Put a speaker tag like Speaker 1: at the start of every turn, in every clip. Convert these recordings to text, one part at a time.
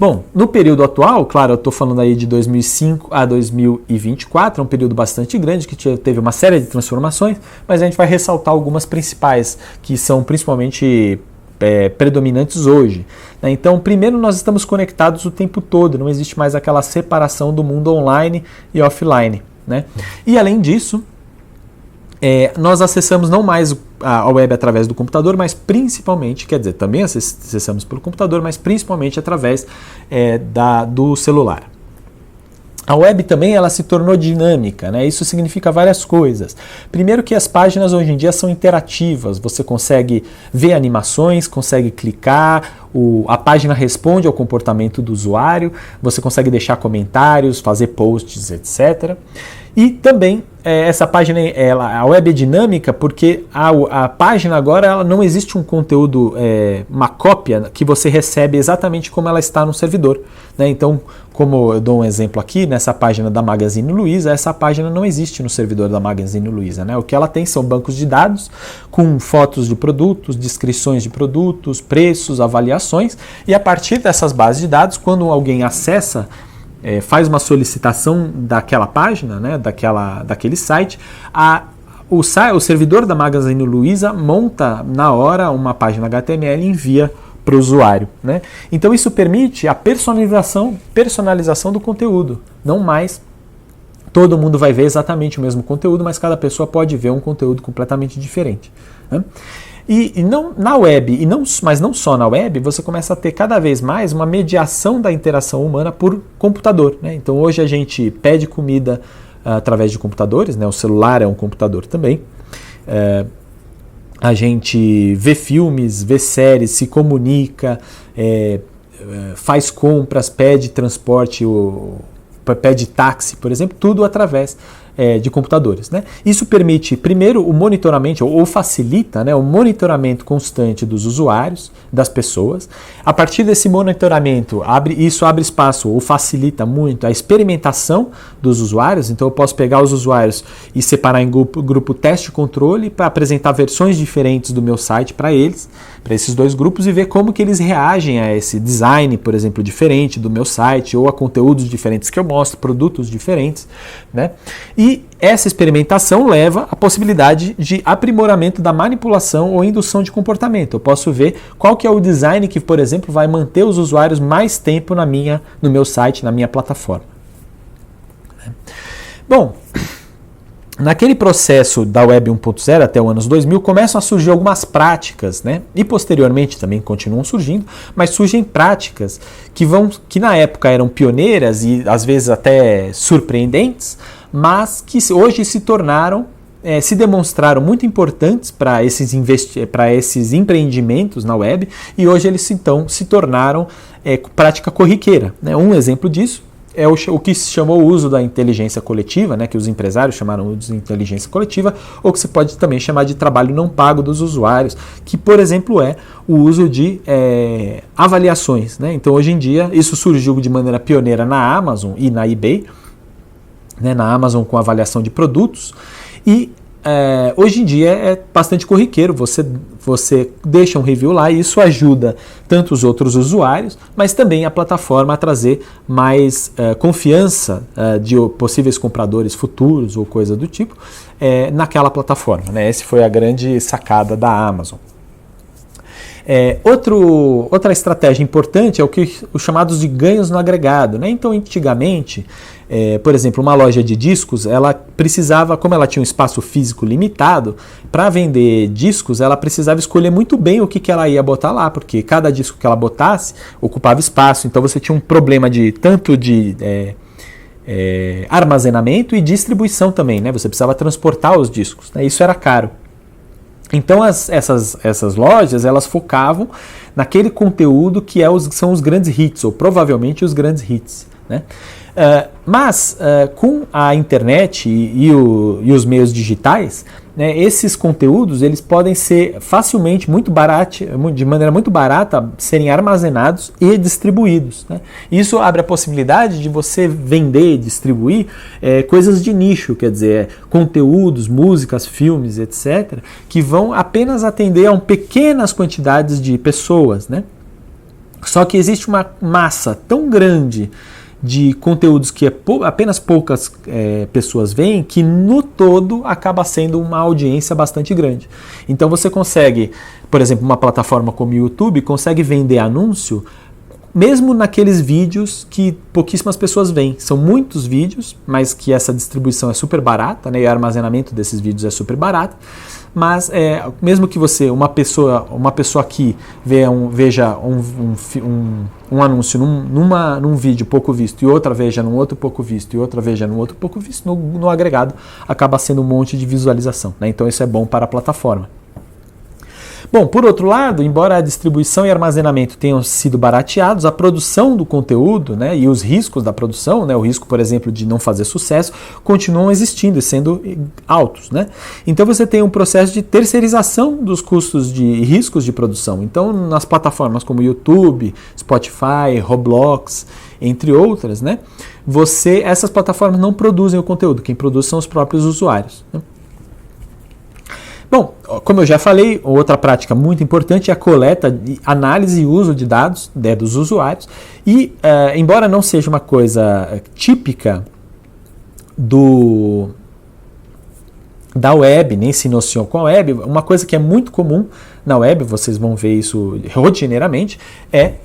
Speaker 1: Bom, no período atual, claro, eu estou falando aí de 2005 a 2024, é um período bastante grande que teve uma série de transformações, mas a gente vai ressaltar algumas principais que são principalmente predominantes hoje. Né? Então, primeiro, nós estamos conectados o tempo todo, não existe mais aquela separação do mundo online e offline. Né? E além disso, nós acessamos não mais a web através do computador, mas principalmente, quer dizer, também acessamos pelo computador, mas principalmente através do celular. A web também ela se tornou dinâmica, né? Isso significa várias coisas. Primeiro que as páginas hoje em dia são interativas, você consegue ver animações, consegue clicar, a página responde ao comportamento do usuário, você consegue deixar comentários, fazer posts, etc. E também essa página, a web é dinâmica porque a página agora ela não existe um conteúdo, uma cópia que você recebe exatamente como ela está no servidor. Né? Então, como eu dou um exemplo aqui, nessa página da Magazine Luiza, essa página não existe no servidor da Magazine Luiza. Né? O que ela tem são bancos de dados com fotos de produtos, descrições de produtos, preços, avaliações, e a partir dessas bases de dados, quando alguém acessa, faz uma solicitação daquela página, né, daquele site, o servidor da Magazine Luiza monta na hora uma página HTML e envia para o usuário. Né? Então isso permite a personalização do conteúdo. Não mais todo mundo vai ver exatamente o mesmo conteúdo, mas cada pessoa pode ver um conteúdo completamente diferente. Né? E não, na web, mas não só na web, você começa a ter cada vez mais uma mediação da interação humana por computador. Né? Então hoje a gente pede comida através de computadores, né? O celular é um computador também. A gente vê filmes, vê séries, se comunica, faz compras, pede transporte, pede táxi, por exemplo, tudo através de computadores. Né? Isso permite, primeiro, o monitoramento, ou facilita, né, o monitoramento constante dos usuários, das pessoas. A partir desse monitoramento, isso abre espaço, ou facilita muito, a experimentação dos usuários. Então eu posso pegar os usuários e separar em grupo teste e controle para apresentar versões diferentes do meu site para eles, para esses dois grupos, e ver como que eles reagem a esse design, por exemplo, diferente do meu site, ou a conteúdos diferentes que eu mostro, produtos diferentes. Né? E essa experimentação leva à possibilidade de aprimoramento da manipulação ou indução de comportamento. Eu posso ver qual que é o design que, por exemplo, vai manter os usuários mais tempo no meu site, na minha plataforma. Bom, naquele processo da Web 1.0 até os anos 2000, começam a surgir algumas práticas, né? E posteriormente também continuam surgindo, mas surgem práticas que na época eram pioneiras e às vezes até surpreendentes, mas que hoje se demonstraram muito importantes para esses empreendimentos na web, e hoje eles então se tornaram prática corriqueira. Né? Um exemplo disso é o que se chamou o uso da inteligência coletiva, né, que os empresários chamaram de inteligência coletiva, ou que você pode também chamar de trabalho não pago dos usuários, que, por exemplo, é o uso de avaliações. Né? Então, hoje em dia, isso surgiu de maneira pioneira na Amazon e na eBay, né, na Amazon com avaliação de produtos, e hoje em dia é bastante corriqueiro, você deixa um review lá e isso ajuda tanto os outros usuários, mas também a plataforma a trazer mais confiança de possíveis compradores futuros ou coisa do tipo naquela plataforma. Né? Essa foi a grande sacada da Amazon. Outra estratégia importante é os chamados de ganhos no agregado. Né? Então, antigamente, por exemplo, uma loja de discos, ela precisava, como ela tinha um espaço físico limitado, para vender discos, ela precisava escolher muito bem o que ela ia botar lá, porque cada disco que ela botasse ocupava espaço. Então, você tinha um problema tanto de armazenamento e distribuição também. Né? Você precisava transportar os discos. Né? Isso era caro. Então essas lojas elas focavam naquele conteúdo que são os grandes hits, ou provavelmente os grandes hits. Né? Mas com a internet e os meios digitais, né, esses conteúdos eles podem ser facilmente, de maneira muito barata, serem armazenados e distribuídos. Né? Isso abre a possibilidade de você vender e distribuir coisas de nicho, quer dizer, conteúdos, músicas, filmes, etc., que vão apenas atender a pequenas quantidades de pessoas. Né? Só que existe uma massa tão grande de conteúdos que apenas poucas pessoas veem, que no todo acaba sendo uma audiência bastante grande. Então você consegue, por exemplo, uma plataforma como o YouTube, consegue vender anúncio mesmo naqueles vídeos que pouquíssimas pessoas veem. São muitos vídeos, mas que essa distribuição é super barata, né, e o armazenamento desses vídeos é super barato. Mas mesmo que uma pessoa aqui veja um anúncio num vídeo pouco visto, e outra veja num outro pouco visto, e outra veja num outro pouco visto, no agregado acaba sendo um monte de visualização, né? Então isso é bom para a plataforma. Bom, por outro lado, embora a distribuição e armazenamento tenham sido barateados, a produção do conteúdo, né, e os riscos da produção, né, o risco, por exemplo, de não fazer sucesso, continuam existindo e sendo altos, né? Então você tem um processo de terceirização dos custos e riscos de produção. Então, nas plataformas como YouTube, Spotify, Roblox, entre outras, né, essas plataformas não produzem o conteúdo, quem produz são os próprios usuários, né? Bom, como eu já falei, outra prática muito importante é a coleta, análise e uso de dados dos usuários. E, embora não seja uma coisa típica da web, nem se iniciou com a web, uma coisa que é muito comum na web, vocês vão ver isso rotineiramente, é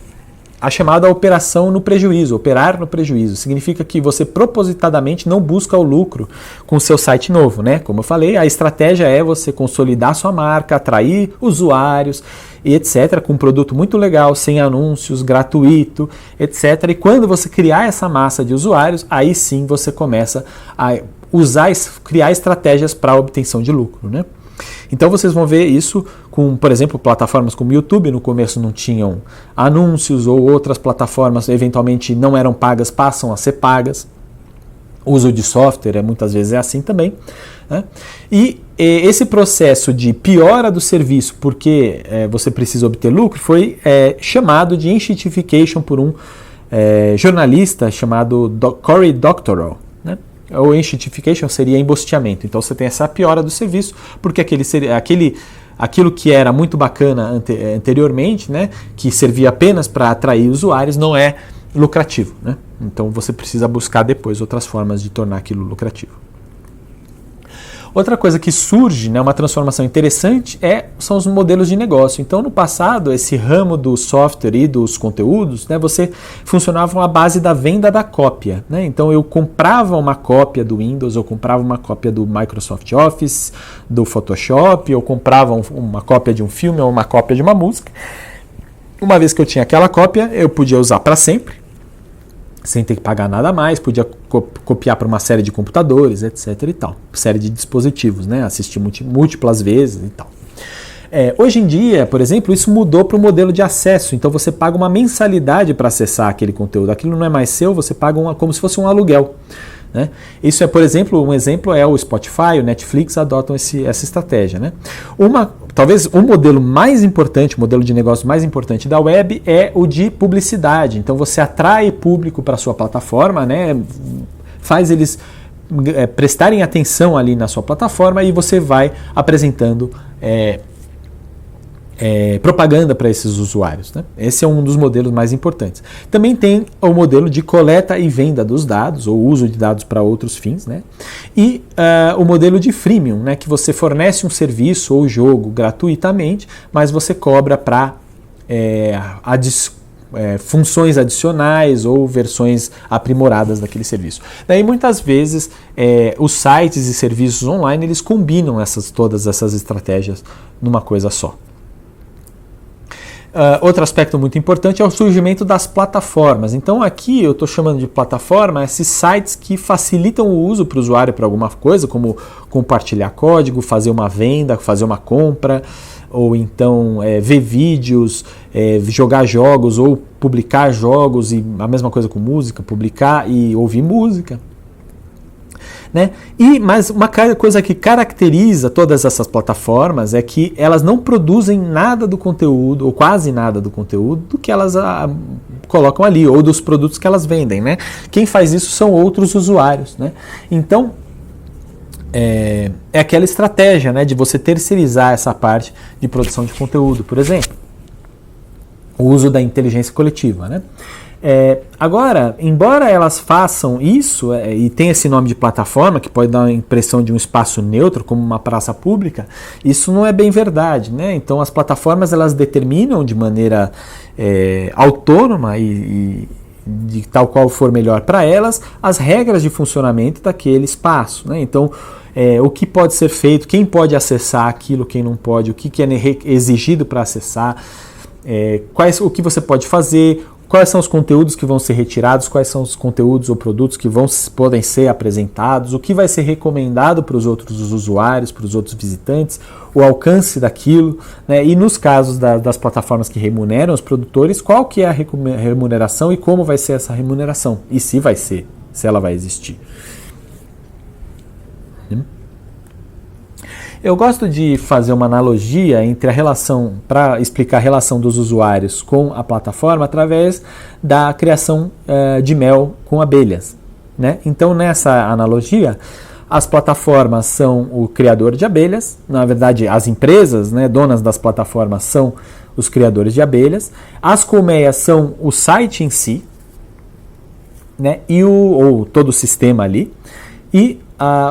Speaker 1: a chamada operação no prejuízo, operar no prejuízo. Significa que você propositadamente não busca o lucro com o seu site novo, né? Como eu falei, a estratégia é você consolidar sua marca, atrair usuários e etc., com um produto muito legal, sem anúncios, gratuito, etc. E quando você criar essa massa de usuários, aí sim você começa a criar estratégias para a obtenção de lucro, né? Então vocês vão ver isso com, por exemplo, plataformas como o YouTube, no começo não tinham anúncios, ou outras plataformas eventualmente não eram pagas, passam a ser pagas. O uso de software muitas vezes é assim também, né? E esse processo de piora do serviço porque você precisa obter lucro foi chamado de enshittification por um jornalista chamado Cory Doctorow, né? O enshittification seria embusteamento. Então você tem essa piora do serviço, porque aquilo que era muito bacana anteriormente, né, que servia apenas para atrair usuários, não é lucrativo, né? Então você precisa buscar depois outras formas de tornar aquilo lucrativo. Outra coisa que surge, né, uma transformação interessante, são os modelos de negócio. Então, no passado, esse ramo do software e dos conteúdos, né, você funcionava à base da venda da cópia, né? Então, eu comprava uma cópia do Windows, eu comprava uma cópia do Microsoft Office, do Photoshop, eu comprava uma cópia de um filme ou uma cópia de uma música. Uma vez que eu tinha aquela cópia, eu podia usar para sempre, sem ter que pagar nada mais, podia copiar para uma série de computadores, etc. e tal, série de dispositivos, né? Assistir múltiplas vezes e tal. Hoje em dia, por exemplo, isso mudou para o modelo de acesso, então você paga uma mensalidade para acessar aquele conteúdo, aquilo não é mais seu, você paga como se fosse um aluguel, né? Isso por exemplo, um exemplo é o Spotify, o Netflix adotam essa estratégia, né? Talvez o modelo mais importante, o modelo de negócio mais importante da web é o de publicidade. Então você atrai público para a sua plataforma, né? Faz eles prestarem atenção ali na sua plataforma e você vai apresentando propaganda para esses usuários, né? Esse é um dos modelos mais importantes. Também tem o modelo de coleta e venda dos dados, ou uso de dados para outros fins, né? E o modelo de freemium, né? Que você fornece um serviço ou jogo gratuitamente, mas você cobra para funções adicionais ou versões aprimoradas daquele serviço. Daí muitas vezes os sites e serviços online eles combinam todas essas estratégias numa coisa só. Outro aspecto muito importante é o surgimento das plataformas. Então aqui eu estou chamando de plataforma esses sites que facilitam o uso para o usuário para alguma coisa, como compartilhar código, fazer uma venda, fazer uma compra, ou então ver vídeos, jogar jogos ou publicar jogos, e a mesma coisa com música, publicar e ouvir música, né? Mas uma coisa que caracteriza todas essas plataformas é que elas não produzem nada do conteúdo, ou quase nada do conteúdo, do que elas colocam ali, ou dos produtos que elas vendem, né? Quem faz isso são outros usuários, né? Então, é aquela estratégia, né, de você terceirizar essa parte de produção de conteúdo, por exemplo. o uso da inteligência coletiva, né? Agora, embora elas façam isso e tenha esse nome de plataforma, que pode dar a impressão de um espaço neutro, como uma praça pública, isso não é bem verdade, né? Então as plataformas elas determinam de maneira autônoma e de tal qual for melhor para elas, as regras de funcionamento daquele espaço, né? Então, o que pode ser feito, quem pode acessar aquilo, quem não pode, o que é exigido para acessar, o que você pode fazer, quais são os conteúdos que vão ser retirados, quais são os conteúdos ou produtos que podem ser apresentados, o que vai ser recomendado para os outros usuários, para os outros visitantes, o alcance daquilo, né? E nos casos das plataformas que remuneram os produtores, qual que é a remuneração e como vai ser essa remuneração, e se vai ser, se ela vai existir. Eu gosto de fazer uma analogia entre a relação, para explicar a relação dos usuários com a plataforma, através da criação de mel com abelhas, né? Então, nessa analogia, as plataformas são o criador de abelhas, na verdade, as empresas, né, donas das plataformas são os criadores de abelhas, as colmeias são o site em si, né, ou todo o sistema ali, e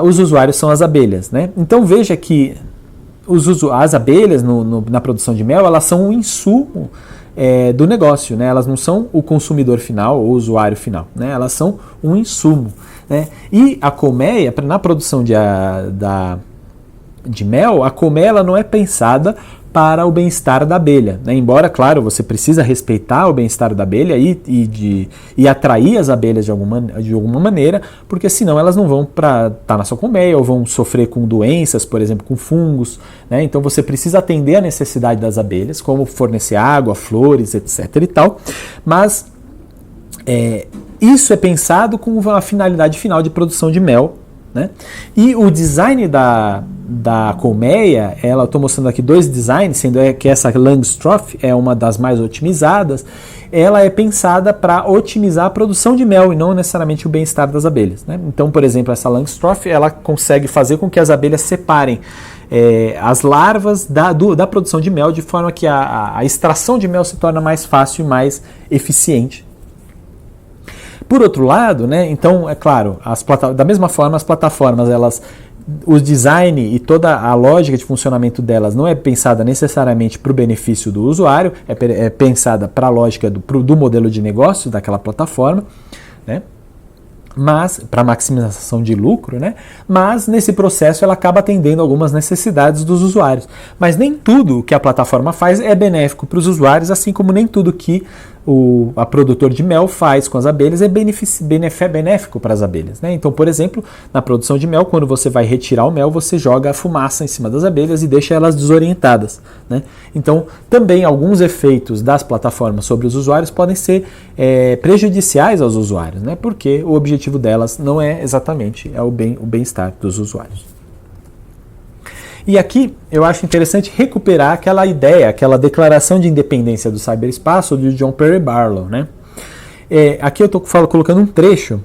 Speaker 1: os usuários são as abelhas, né? Então veja que as abelhas na produção de mel, elas são o insumo do negócio, né? Elas não são o consumidor final ou o usuário final, né? Elas são um insumo, né? E a colmeia, na produção de mel, a colmeia ela não é pensada para o bem-estar da abelha, né? Embora, claro, você precisa respeitar o bem-estar da abelha e atrair as abelhas de alguma maneira, porque senão elas não vão estar na sua colmeia ou vão sofrer com doenças, por exemplo, com fungos, né? Então você precisa atender a necessidade das abelhas, como fornecer água, flores, etc. e tal, mas isso é pensado com a finalidade final de produção de mel, né? E o design da colmeia, estou mostrando aqui dois designs, sendo que essa Langstroth é uma das mais otimizadas, ela é pensada para otimizar a produção de mel e não necessariamente o bem-estar das abelhas, né? Então, por exemplo, essa Langstroth, ela consegue fazer com que as abelhas separem as larvas da produção de mel, de forma que a extração de mel se torna mais fácil e mais eficiente. Por outro lado, né, então, é claro, da mesma forma, as plataformas, o design e toda a lógica de funcionamento delas não é pensada necessariamente para o benefício do usuário, é pensada para a lógica do modelo de negócio daquela plataforma, né? Mas para maximização de lucro, né? Mas nesse processo ela acaba atendendo algumas necessidades dos usuários. Mas nem tudo que a plataforma faz é benéfico para os usuários, assim como nem tudo que a produtor de mel faz com as abelhas é benéfico para as abelhas, né? Então, por exemplo, na produção de mel, quando você vai retirar o mel, você joga a fumaça em cima das abelhas e deixa elas desorientadas, né? Então, também alguns efeitos das plataformas sobre os usuários podem ser prejudiciais aos usuários, né? Porque o objetivo delas não é exatamente o bem-estar dos usuários. E aqui eu acho interessante recuperar aquela ideia, aquela declaração de independência do cyberespaço de John Perry Barlow, né? Aqui eu estou colocando um trecho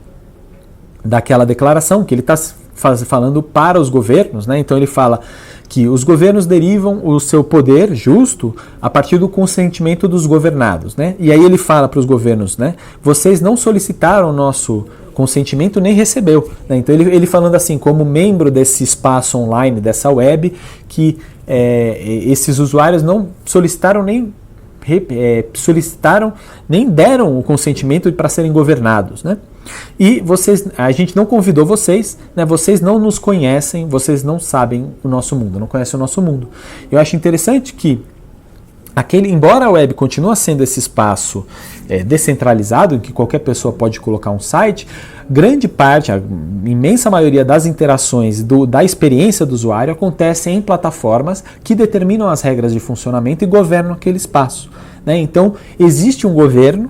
Speaker 1: daquela declaração que ele está falando para os governos, né? Então ele fala que os governos derivam o seu poder justo a partir do consentimento dos governados, né? E aí ele fala para os governos, né? Vocês não solicitaram o nosso consentimento nem recebeu, né? Então ele falando assim, como membro desse espaço online, dessa web, que esses usuários não solicitaram nem deram o consentimento para serem governados, né? E a gente não convidou vocês, né? Vocês não nos conhecem, vocês não sabem o nosso mundo, não conhecem o nosso mundo. Eu acho interessante que embora a web continue sendo esse espaço descentralizado, em que qualquer pessoa pode colocar um site, grande parte, a imensa maioria das interações da experiência do usuário acontece em plataformas que determinam as regras de funcionamento e governam aquele espaço, né? Então, existe um governo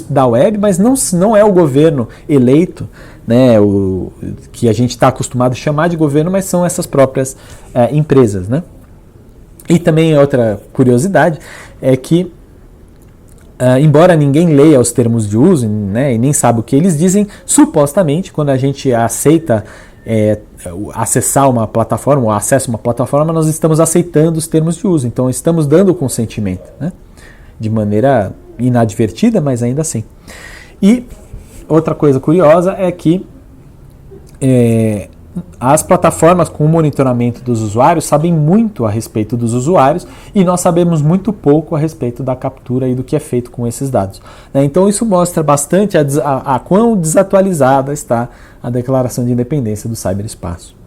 Speaker 1: da web, mas não é o governo eleito, né, que a gente está acostumado a chamar de governo, mas são essas próprias empresas, né? E também outra curiosidade é que, embora ninguém leia os termos de uso, né, e nem sabe o que eles dizem, supostamente, quando a gente aceita acessar uma plataforma ou acessa uma plataforma, nós estamos aceitando os termos de uso, então estamos dando o consentimento, né? de maneira inadvertida, mas ainda assim. E outra coisa curiosa é que as plataformas com o monitoramento dos usuários sabem muito a respeito dos usuários e nós sabemos muito pouco a respeito da captura e do que é feito com esses dados. Então isso mostra bastante a quão desatualizada está a Declaração de Independência do Ciberespaço.